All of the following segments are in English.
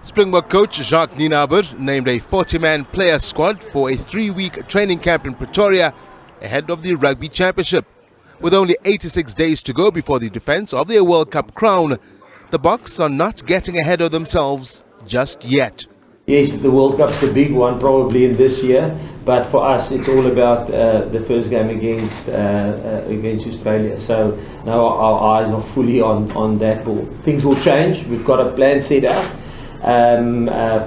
Springbok coach Jacques named a 40-man player squad for a 3-week training camp in Pretoria ahead of the Rugby Championship. With only 86 days to go before the defence of their World Cup crown, the Boks are not getting ahead of themselves just yet. Yes, the World Cup's the big one probably in this year, but for us it's all about the first game against Australia. So now our eyes are fully on that ball. Things will change. We've got a plan set out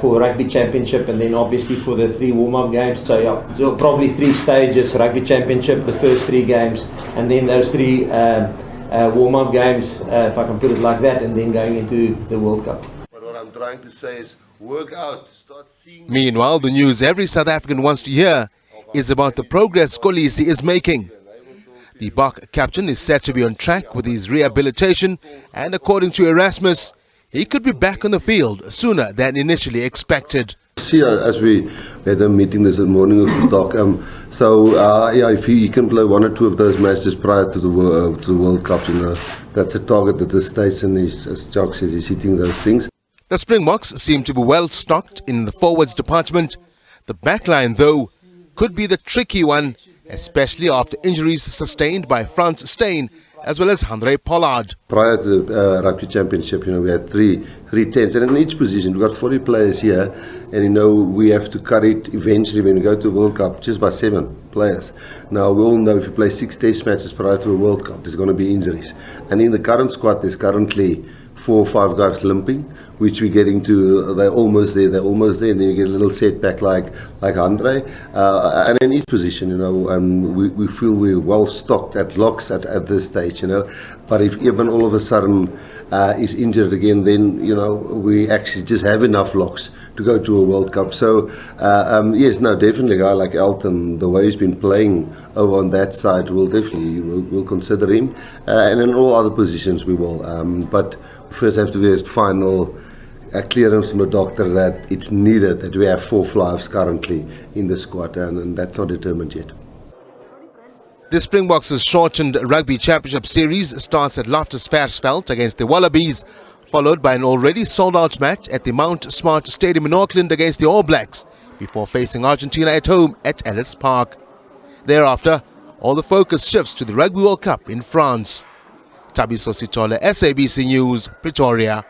for Rugby Championship, and then obviously for the 3 warm-up games. So yeah, so probably 3 stages: Rugby Championship, the first 3 games, and then those 3 warm-up games, if I can put it like that, and then going into the World Cup. But what I'm trying to say is, work out, start seeing. Meanwhile, the news every South African wants to hear is about the progress Kolisi is making. The Boks captain is said to be on track with his rehabilitation, and according to Erasmus, he could be back on the field sooner than initially expected. Siya, as we had a meeting this morning with the doc, yeah, if he can play 1 or 2 of those matches prior to the World Cup, that's a target at this stage, and as Jacques says, he's hitting those things. The Springboks seem to be well stocked in the forwards department. The backline, though, could be the tricky one, especially after injuries sustained by Frans Steyn as well as Andre Pollard. Prior to the Rugby Championship, we had three tents, and in each position we've got 40 players here, and we have to cut it eventually when we go to the World Cup just by 7 players. Now we all know if you play 6 test matches prior to a World Cup, there's going to be injuries, and in the current squad there's currently 4 or 5 guys limping, which we're getting to. They're almost there, and then you get a little setback like Andre. And in each position, we feel we're well stocked at locks at this stage, But if even all of a sudden is injured again, then we actually just have enough locks to go to a World Cup. So yes, no, definitely a guy like Elton, the way he's been playing over on that side, we'll consider him, and in all other positions we will. But first have to get final clearance from the doctor that it's needed, that we have 4 fly-offs currently in the squad, and that's not determined yet. The Springboks' shortened Rugby Championship series starts at Loftus-Versfeld against the Wallabies, followed by an already sold-out match at the Mount Smart Stadium in Auckland against the All Blacks, before facing Argentina at home at Ellis Park. Thereafter, all the focus shifts to the Rugby World Cup in France. Tabiso Sitole, SABC News, Pretoria.